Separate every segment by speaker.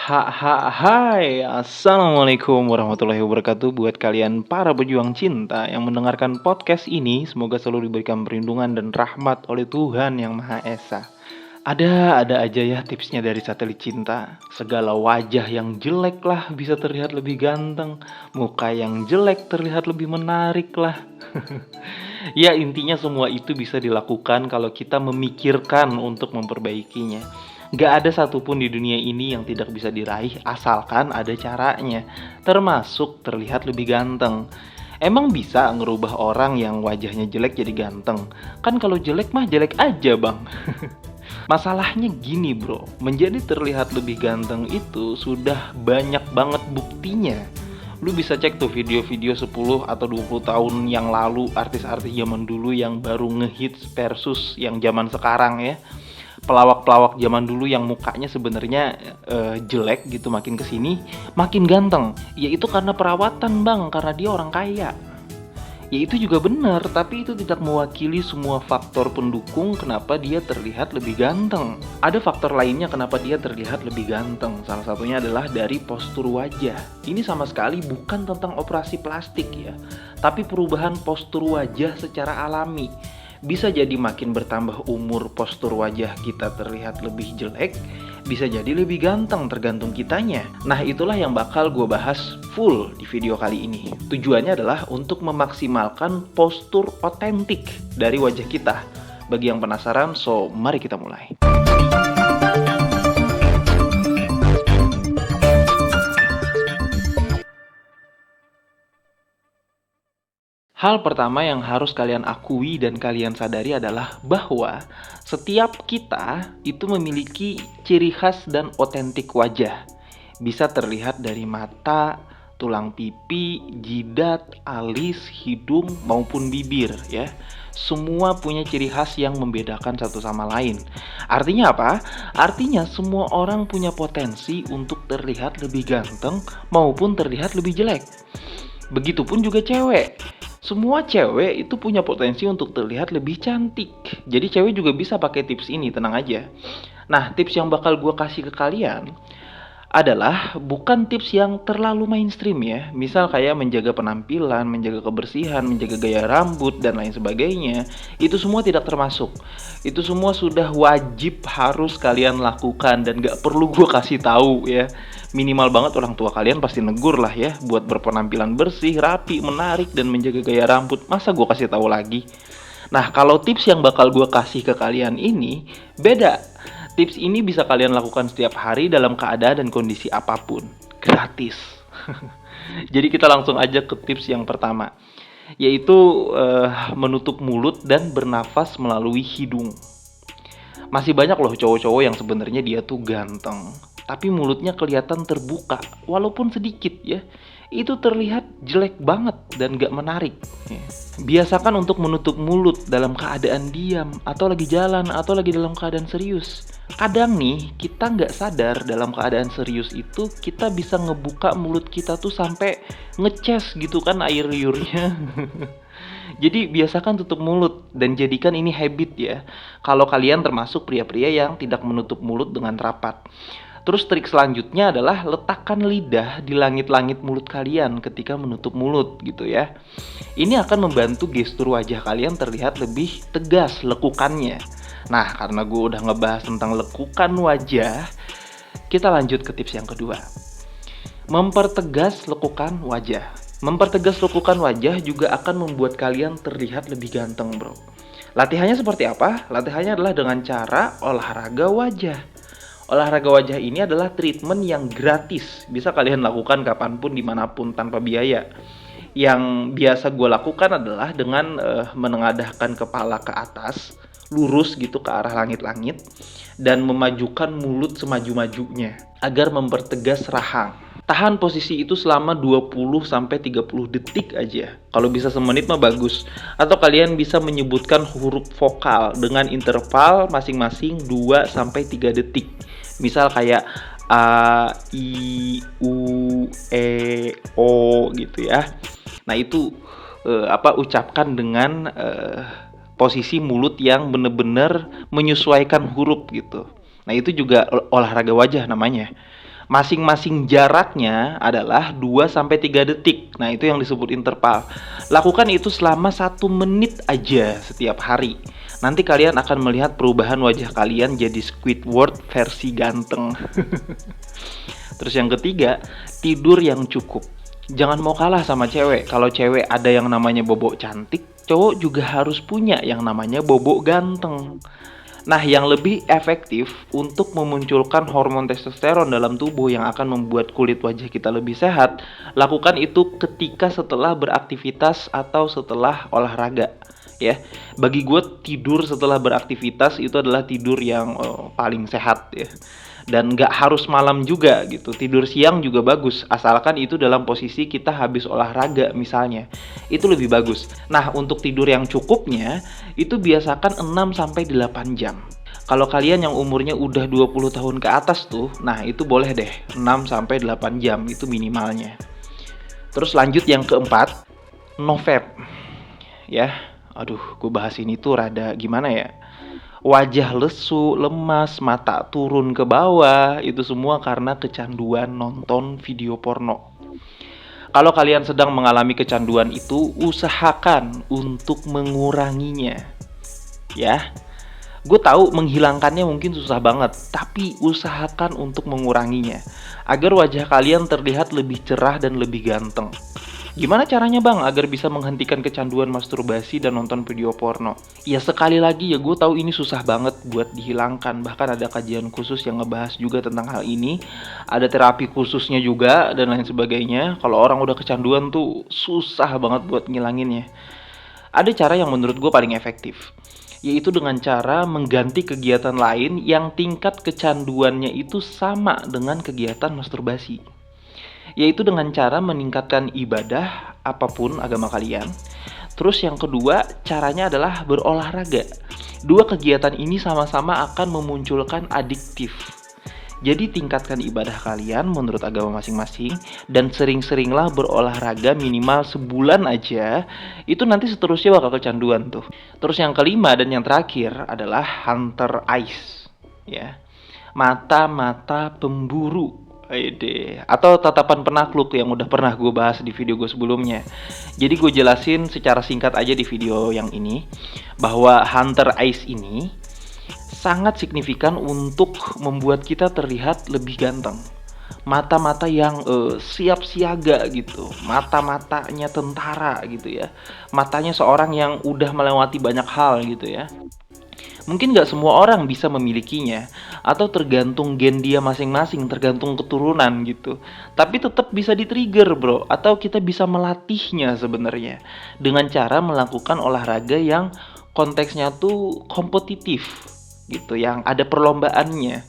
Speaker 1: Hai, assalamualaikum warahmatullahi wabarakatuh. Buat kalian para pejuang cinta yang mendengarkan podcast ini, semoga selalu diberikan perlindungan dan rahmat oleh Tuhan Yang Maha Esa. Ada aja ya tipsnya dari satelit cinta. Segala wajah yang jelek lah bisa terlihat lebih ganteng, muka yang jelek terlihat lebih menarik lah. Ya, intinya semua itu bisa dilakukan kalau kita memikirkan untuk memperbaikinya. Gak ada satupun di dunia ini yang tidak bisa diraih asalkan ada caranya, termasuk terlihat lebih ganteng. Emang bisa ngerubah orang yang wajahnya jelek jadi ganteng? Kan kalau jelek mah jelek aja bang. Masalahnya gini bro, menjadi terlihat lebih ganteng itu sudah banyak banget buktinya. Lu bisa cek tuh video-video 10 atau 20 tahun yang lalu, artis-artis zaman dulu yang baru ngehits versus yang zaman sekarang ya. Pelawak-pelawak zaman dulu yang mukanya sebenarnya jelek gitu, makin kesini makin ganteng. Ya itu karena perawatan bang, karena dia orang kaya. Ya itu juga benar, tapi itu tidak mewakili semua faktor pendukung kenapa dia terlihat lebih ganteng. Ada faktor lainnya kenapa dia terlihat lebih ganteng. Salah satunya adalah dari postur wajah. Ini sama sekali bukan tentang operasi plastik ya, tapi perubahan postur wajah secara alami. Bisa jadi makin bertambah umur postur wajah kita terlihat lebih jelek, bisa jadi lebih ganteng tergantung kitanya. Nah itulah yang bakal gue bahas full di video kali ini. Tujuannya adalah untuk memaksimalkan postur otentik dari wajah kita. Bagi yang penasaran, so mari kita mulai. Hal pertama yang harus kalian akui dan kalian sadari adalah bahwa setiap kita itu memiliki ciri khas dan otentik wajah. Bisa terlihat dari mata, tulang pipi, jidat, alis, hidung, maupun bibir ya. Semua punya ciri khas yang membedakan satu sama lain. Artinya apa? Artinya semua orang punya potensi untuk terlihat lebih ganteng maupun terlihat lebih jelek. Begitupun juga cewek. Semua cewek itu punya potensi untuk terlihat lebih cantik. Jadi cewek juga bisa pakai tips ini, tenang aja. Nah, tips yang bakal gue kasih ke kalian adalah bukan tips yang terlalu mainstream ya. Misal kayak menjaga penampilan, menjaga kebersihan, menjaga gaya rambut, dan lain sebagainya. Itu semua tidak termasuk. Itu semua sudah wajib harus kalian lakukan dan gak perlu gue kasih tahu ya. Minimal banget orang tua kalian pasti negur lah ya buat berpenampilan bersih, rapi, menarik, dan menjaga gaya rambut. Masa gue kasih tahu lagi? Nah, kalau tips yang bakal gue kasih ke kalian ini beda. Tips ini bisa kalian lakukan setiap hari dalam keadaan dan kondisi apapun. Gratis. Jadi kita langsung aja ke tips yang pertama, yaitu menutup mulut dan bernafas melalui hidung. Masih banyak loh cowok-cowok yang sebenarnya dia tuh ganteng, tapi mulutnya kelihatan terbuka, walaupun sedikit ya. Itu terlihat jelek banget dan gak menarik ya. Biasakan untuk menutup mulut dalam keadaan diam, atau lagi jalan, atau lagi dalam keadaan serius. Kadang nih, kita gak sadar dalam keadaan serius itu kita bisa ngebuka mulut kita tuh sampai ngeces gitu kan air liurnya. Jadi biasakan tutup mulut dan jadikan ini habit ya. Kalau kalian termasuk pria-pria yang tidak menutup mulut dengan rapat. Terus trik selanjutnya adalah letakkan lidah di langit-langit mulut kalian ketika menutup mulut gitu ya. Ini akan membantu gestur wajah kalian terlihat lebih tegas lekukannya. Nah, karena gue udah ngebahas tentang lekukan wajah, kita lanjut ke tips yang kedua. Mempertegas lekukan wajah. Mempertegas lekukan wajah juga akan membuat kalian terlihat lebih ganteng bro. Latihannya seperti apa? Latihannya adalah dengan cara olahraga wajah. Olahraga wajah ini adalah treatment yang gratis. Bisa kalian lakukan kapanpun, dimanapun, tanpa biaya. Yang biasa gue lakukan adalah dengan menengadahkan kepala ke atas, lurus gitu ke arah langit-langit, dan memajukan mulut semaju-majunya agar mempertegas rahang. Tahan posisi itu selama 20-30 detik aja. Kalau bisa semenit mah bagus. Atau kalian bisa menyebutkan huruf vokal dengan interval masing-masing 2-3 detik. Misal kayak A, I, U, E, O gitu ya. Nah itu ucapkan dengan posisi mulut yang benar-benar menyesuaikan huruf gitu. Nah itu juga olahraga wajah namanya. Masing-masing jaraknya adalah 2 sampai 3 detik. Nah, itu yang disebut interval. Lakukan itu selama 1 menit aja setiap hari. Nanti kalian akan melihat perubahan wajah kalian jadi Squidward versi ganteng. Terus yang ketiga, tidur yang cukup. Jangan mau kalah sama cewek. Kalau cewek ada yang namanya bobok cantik, cowok juga harus punya yang namanya bobok ganteng. Nah, yang lebih efektif untuk memunculkan hormon testosteron dalam tubuh yang akan membuat kulit wajah kita lebih sehat, lakukan itu ketika setelah beraktivitas atau setelah olahraga. Ya, bagi gue tidur setelah beraktivitas itu adalah tidur yang paling sehat ya. Dan nggak harus malam juga gitu. Tidur siang juga bagus, asalkan itu dalam posisi kita habis olahraga misalnya. Itu lebih bagus. Nah, untuk tidur yang cukupnya itu biasakan 6 sampai 8 jam. Kalau kalian yang umurnya udah 20 tahun ke atas tuh, nah itu boleh deh 6 sampai 8 jam itu minimalnya. Terus lanjut yang keempat, no vape. Ya, aduh, gue bahas ini tuh rada gimana ya? Wajah lesu, lemas, mata turun ke bawah, itu semua karena kecanduan nonton video porno. Kalau kalian sedang mengalami kecanduan itu, usahakan untuk menguranginya. Ya, gue tahu menghilangkannya mungkin susah banget, tapi usahakan untuk menguranginya agar wajah kalian terlihat lebih cerah dan lebih ganteng. Gimana caranya bang agar bisa menghentikan kecanduan masturbasi dan nonton video porno? Ya sekali lagi ya, gue tahu ini susah banget buat dihilangkan. Bahkan ada kajian khusus yang ngebahas juga tentang hal ini. Ada terapi khususnya juga dan lain sebagainya. Kalau orang udah kecanduan tuh susah banget buat ngilanginnya. Ada cara yang menurut gue paling efektif, yaitu dengan cara mengganti kegiatan lain yang tingkat kecanduannya itu sama dengan kegiatan masturbasi. Yaitu dengan cara meningkatkan ibadah apapun agama kalian. Terus yang kedua, caranya adalah berolahraga. Dua kegiatan ini sama-sama akan memunculkan adiktif. Jadi tingkatkan ibadah kalian menurut agama masing-masing dan sering-seringlah berolahraga minimal sebulan aja. Itu nanti seterusnya bakal kecanduan tuh. Terus yang kelima dan yang terakhir adalah hunter eyes, ya. Mata-mata pemburu. Atau tatapan penakluk yang udah pernah gue bahas di video gue sebelumnya. Jadi gue jelasin secara singkat aja di video yang ini, bahwa hunter eyes ini sangat signifikan untuk membuat kita terlihat lebih ganteng. Mata-mata yang siap siaga gitu, mata-matanya tentara gitu ya, matanya seorang yang udah melewati banyak hal gitu ya. Mungkin gak semua orang bisa memilikinya, atau tergantung gen dia masing-masing, tergantung keturunan gitu. Tapi tetap bisa di-trigger bro, atau kita bisa melatihnya sebenarnya dengan cara melakukan olahraga yang konteksnya tuh kompetitif gitu, yang ada perlombaannya.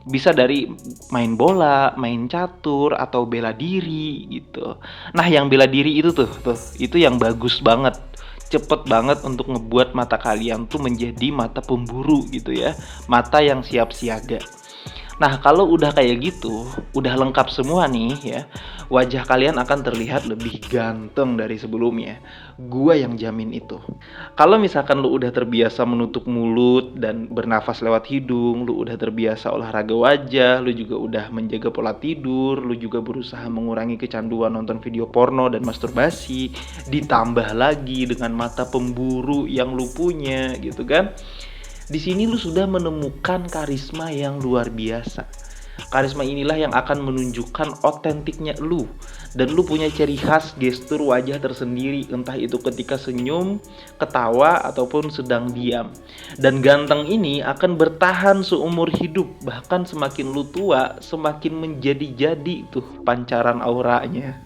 Speaker 1: Bisa dari main bola, main catur, atau bela diri gitu. Nah yang bela diri itu tuh itu yang bagus banget. Cepet banget untuk ngebuat mata kalian tuh menjadi mata pemburu gitu ya. Mata yang siap siaga. Nah kalau udah kayak gitu, udah lengkap semua nih ya, wajah kalian akan terlihat lebih ganteng dari sebelumnya. Gua yang jamin itu. Kalau misalkan lu udah terbiasa menutup mulut dan bernafas lewat hidung, lu udah terbiasa olahraga wajah, lu juga udah menjaga pola tidur, lu juga berusaha mengurangi kecanduan nonton video porno dan masturbasi, ditambah lagi dengan mata pemburu yang lu punya gitu kan. Di sini lu sudah menemukan karisma yang luar biasa. Karisma inilah yang akan menunjukkan otentiknya lu. Dan lu punya ciri khas gestur wajah tersendiri, entah itu ketika senyum, ketawa, ataupun sedang diam. Dan ganteng ini akan bertahan seumur hidup. Bahkan semakin lu tua, semakin menjadi-jadi tuh pancaran auranya.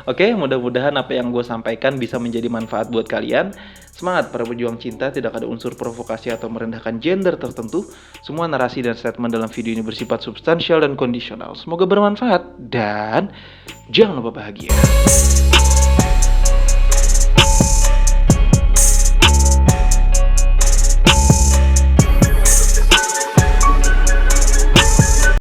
Speaker 1: Oke, mudah-mudahan apa yang gue sampaikan bisa menjadi manfaat buat kalian. Semangat para pejuang cinta, tidak ada unsur provokasi atau merendahkan gender tertentu. Semua narasi dan statement dalam video ini bersifat substansial dan kondisional. Semoga bermanfaat dan jangan lupa bahagia.